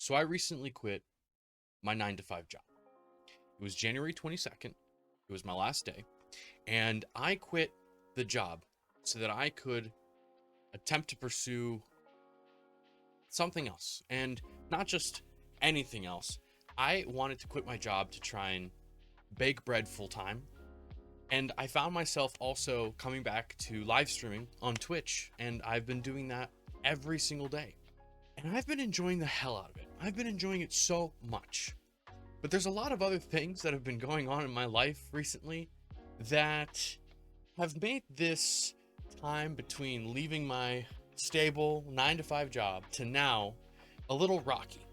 So I recently quit my 9 to 5 job. It was January 22nd. It was my last day. And I quit the job so that I could attempt to pursue something else. And not just anything else. I wanted to quit my job to try and bake bread full time. And I found myself also coming back to live streaming on Twitch. And I've been doing that every single day. And I've been enjoying the hell out of it. I've been enjoying it so much. But there's a lot of other things that have been going on in my life recently that have made this time between leaving my stable 9 to 5 job to now a little rocky.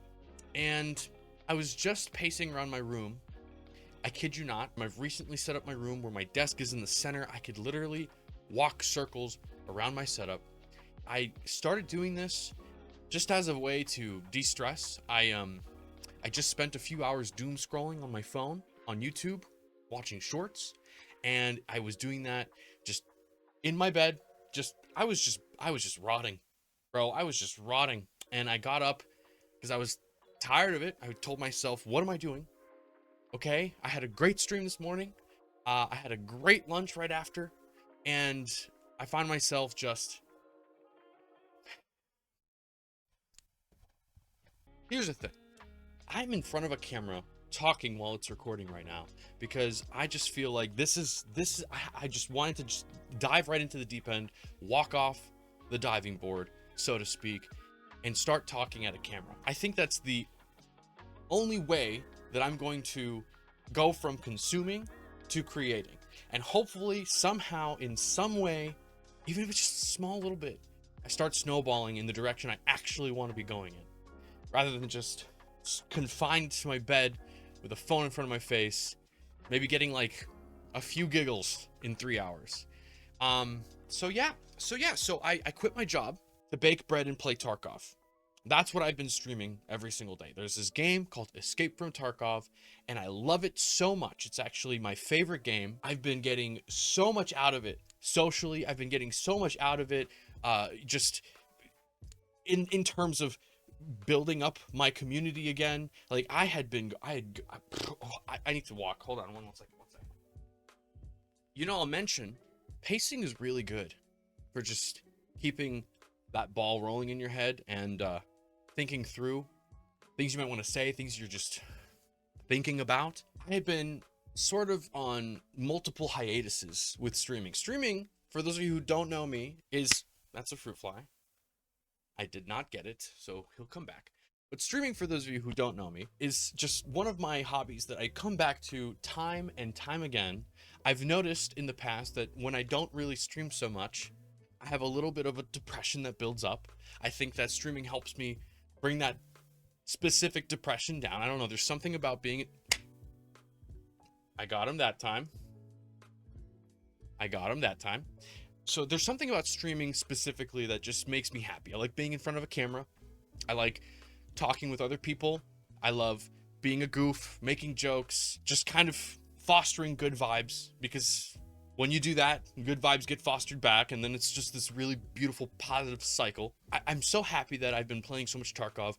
And I was just pacing around my room. I kid you not, I've recently set up my room where my desk is in the center. I could literally walk circles around my setup. I started doing this just as a way to de-stress. I just spent a few hours doom scrolling on my phone on YouTube, watching shorts, and I was doing that just in my bed. I was just rotting, bro. I was just rotting, and I got up because I was tired of it. I told myself, "What am I doing?" Okay, I had a great stream this morning. I had a great lunch right after, and I find myself just. Here's the thing. I'm in front of a camera talking while it's recording right now because I just feel like this is I just wanted to just dive right into the deep end, walk off the diving board, so to speak, and start talking at a camera. I think that's the only way that I'm going to go from consuming to creating. And hopefully somehow in some way, even if it's just a small little bit, I start snowballing in the direction I actually want to be going in, rather than just confined to my bed with a phone in front of my face, maybe getting like a few giggles in 3 hours. So I quit my job to bake bread and play Tarkov. That's what I've been streaming every single day. There's this game called Escape from Tarkov, and I love it so much. It's actually my favorite game. I've been getting so much out of it socially. I've been getting so much out of it just in terms of building up my community again. Like I need to walk. Hold on one second. I'll mention pacing is really good for just keeping that ball rolling in your head and thinking through things you might want to say, things you're just thinking about. I have been sort of on multiple hiatuses with streaming. Streaming, for those of you who don't know me, that's a fruit fly. I did not get it, so he'll come back. But streaming, for those of you who don't know me, is just one of my hobbies that I come back to time and time again. I've noticed in the past that when I don't really stream so much, I have a little bit of a depression that builds up. I think that streaming helps me bring that specific depression down. I don't know, there's something about being... I got him that time. So there's something about streaming specifically that just makes me happy. I like being in front of a camera. I like talking with other people. I love being a goof, making jokes, just kind of fostering good vibes, because when you do that, good vibes get fostered back, and then it's just this really beautiful positive cycle. I'm so happy that I've been playing so much Tarkov,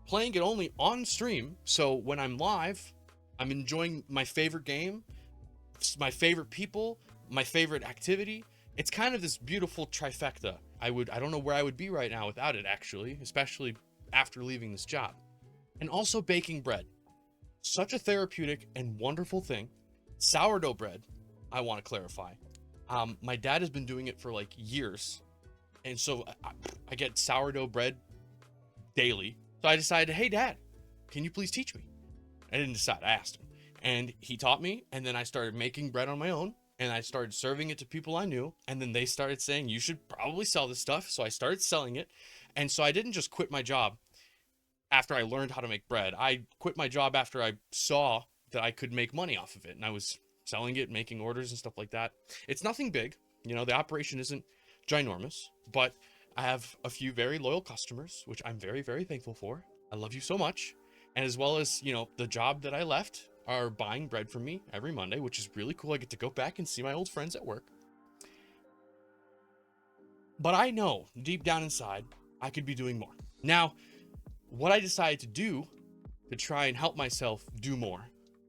playing it only on stream, so when I'm live, I'm enjoying my favorite game, my favorite people, my favorite activity. It's kind of this beautiful trifecta. I don't know where I would be right now without it, actually, especially after leaving this job. And also baking bread. Such a therapeutic and wonderful thing. Sourdough bread, I want to clarify. My dad has been doing it for like years. And so I get sourdough bread daily. So I decided, hey, Dad, can you please teach me? I didn't decide, I asked him. And he taught me, and then I started making bread on my own. And I started serving it to people I knew. And then they started saying, you should probably sell this stuff. So I started selling it. And so I didn't just quit my job after I learned how to make bread. I quit my job after I saw that I could make money off of it. And I was selling it, making orders and stuff like that. It's nothing big. The operation isn't ginormous. But I have a few very loyal customers, which I'm very, very thankful for. I love you so much. And as well as, the job that I left are buying bread from me every Monday, which is really cool. I get to go back and see my old friends at work. But I know deep down inside, I could be doing more. Now, what I decided to do to try and help myself do more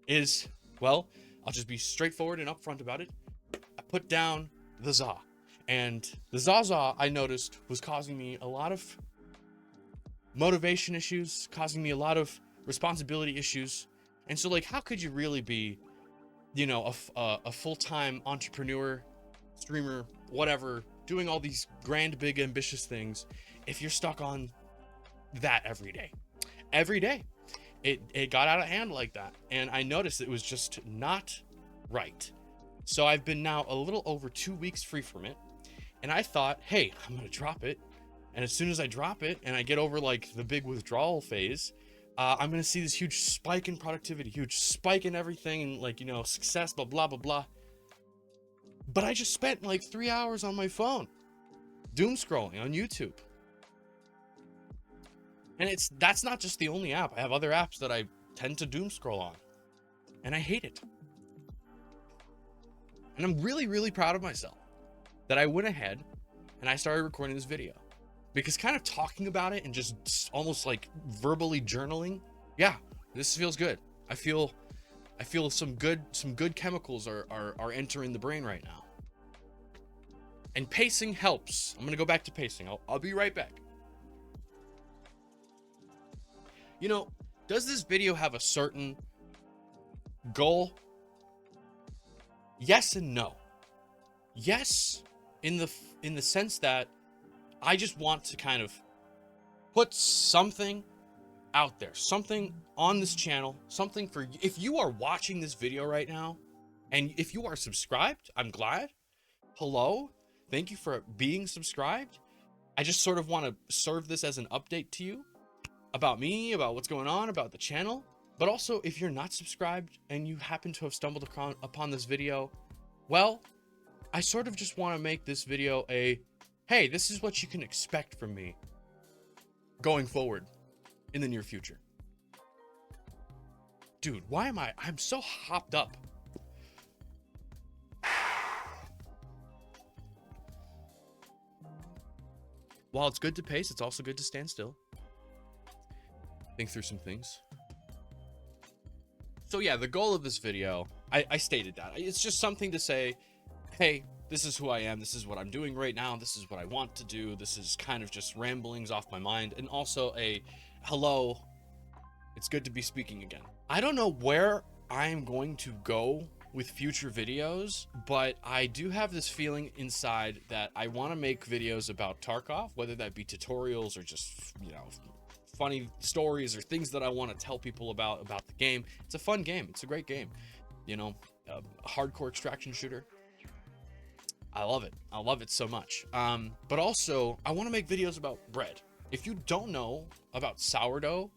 is, well, I'll just be straightforward and upfront about it. I put down the za. And the Zaza, I noticed, was causing me a lot of motivation issues, causing me a lot of responsibility issues. And so, like, how could you really be, you know, a full-time entrepreneur, streamer, whatever, doing all these grand, big, ambitious things if you're stuck on that every day? Every day. It got out of hand like that. And I noticed it was just not right. So I've been now a little over 2 weeks free from it. And I thought, hey, I'm going to drop it. And as soon as I drop it and I get over like the big withdrawal phase, I'm going to see this huge spike in productivity, huge spike in everything, and like, you know, success, blah, blah, blah, blah. But I just spent like 3 hours on my phone, doom scrolling on YouTube. And that's not just the only app. I have other apps that I tend to doom scroll on. And I hate it. And I'm really, really proud of myself that I went ahead and I started recording this video, because kind of talking about it and just almost like verbally journaling, yeah, this feels good. I feel some good chemicals are entering the brain right now. And pacing helps. I'm gonna go back to pacing. I'll be right back. You know, does this video have a certain goal? Yes and no. Yes, in the sense that I just want to kind of put something out there, something on this channel, something for you. If you are watching this video right now, and if you are subscribed, I'm glad. Hello, thank you for being subscribed. I just sort of want to serve this as an update to you about me, about what's going on, about the channel. But also, if you're not subscribed and you happen to have stumbled upon this video, well, I sort of just want to make this video a, hey, this is what you can expect from me going forward in the near future. Dude, why am I'm so hopped up. While it's good to pace, it's also good to stand still. Think through some things. So yeah, the goal of this video, I stated that. It's just something to say, hey, this is who I am. This is what I'm doing right now. This is what I want to do. This is kind of just ramblings off my mind. And also a hello. It's good to be speaking again. I don't know where I'm going to go with future videos, but I do have this feeling inside that I want to make videos about Tarkov, whether that be tutorials or just, you know, funny stories or things that I want to tell people about the game. It's a fun game. It's a great game. You know, a hardcore extraction shooter. I love it. I love it so much. But also, I want to make videos about bread. If you don't know about sourdough,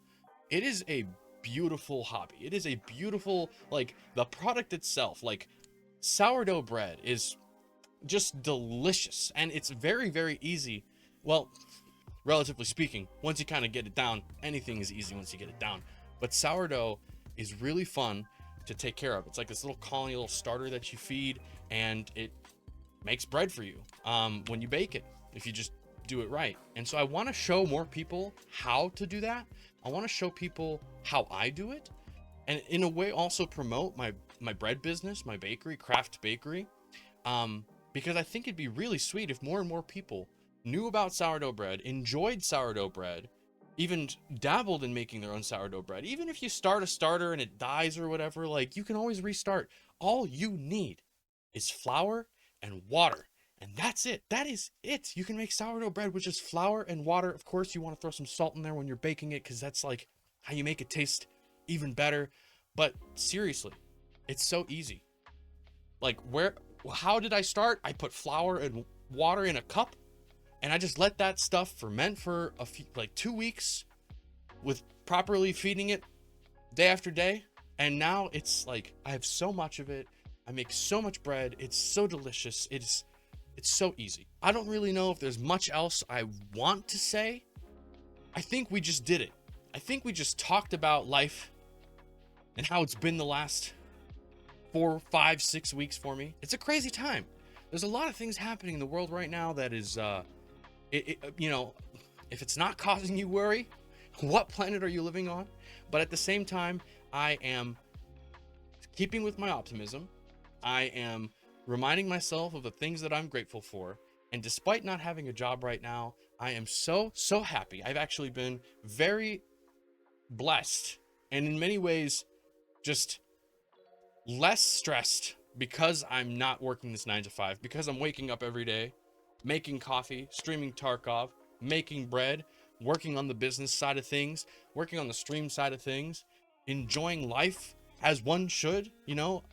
it is a beautiful hobby. It is a beautiful, like, the product itself, like, sourdough bread is just delicious. And it's very, very easy. Well, relatively speaking, once you kind of get it down, anything is easy once you get it down. But sourdough is really fun to take care of. It's like this little colony, little starter that you feed, and it makes bread for you when you bake it, if you just do it right. And so I want to show more people how to do that. I want to show people how I do it, and in a way also promote my bread business, my bakery, craft bakery, because I think it'd be really sweet if more and more people knew about sourdough bread, enjoyed sourdough bread, even dabbled in making their own sourdough bread. Even if you start a starter and it dies or whatever, like, you can always restart. All you need is flour and water, and that's it. That is it. You can make sourdough bread with just flour and water. Of course, you want to throw some salt in there when you're baking it, because that's like how you make it taste even better. But seriously, it's so easy. Like, how did I start? I put flour and water in a cup, and I just let that stuff ferment for a few, like 2 weeks, with properly feeding it day after day. And now it's like, I have so much of it. I make so much bread. It's so delicious. It's so easy. I don't really know if there's much else I want to say. I think we just did it. I think we just talked about life and how it's been the last 4, 5, 6 weeks for me. It's a crazy time. There's a lot of things happening in the world right now that is, you know, if it's not causing you worry, what planet are you living on? But at the same time, I am keeping with my optimism. I am reminding myself of the things that I'm grateful for. And despite not having a job right now, I am so happy. I've actually been very blessed, and in many ways just less stressed, because I'm not working this 9 to 5, because I'm waking up every day, making coffee, streaming Tarkov, making bread, working on the business side of things, working on the stream side of things, enjoying life as one should. You know,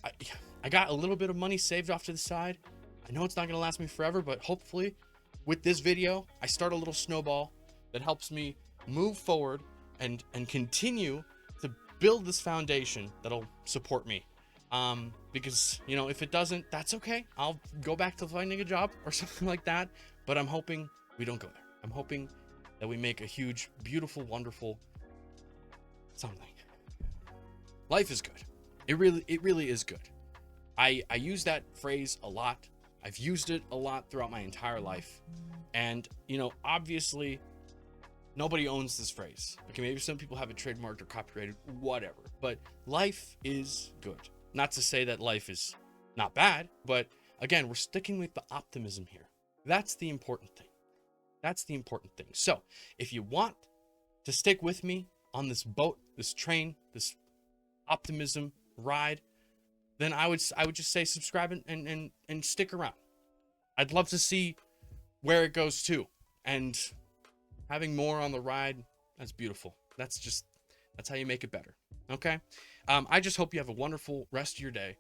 I got a little bit of money saved off to the side. I know it's not going to last me forever, but hopefully with this video, I start a little snowball that helps me move forward and continue to build this foundation that'll support me. Because, you know, if it doesn't, that's okay. I'll go back to finding a job or something like that. But I'm hoping we don't go there. I'm hoping that we make a huge, beautiful, wonderful something. Life is good. It really is good. I use that phrase a lot. I've used it a lot throughout my entire life. And, you know, obviously nobody owns this phrase. Okay, maybe some people have it trademarked or copyrighted, whatever. But life is good. Not to say that life is not bad, but again, we're sticking with the optimism here. That's the important thing. That's the important thing. So if you want to stick with me on this boat, this train, this optimism ride, then I would just say subscribe and stick around. I'd love to see where it goes to, and having more on the ride, that's beautiful. That's how you make it better. Okay. I just hope you have a wonderful rest of your day,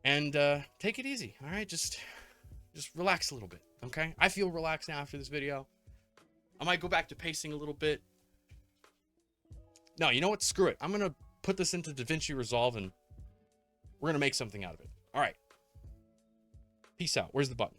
and take it easy. All right. Just relax a little bit. Okay. I feel relaxed now after this video. I might go back to pacing a little bit. No, you know what? Screw it. I'm going to put this into DaVinci Resolve, and we're going to make something out of it. All right. Peace out. Where's the button?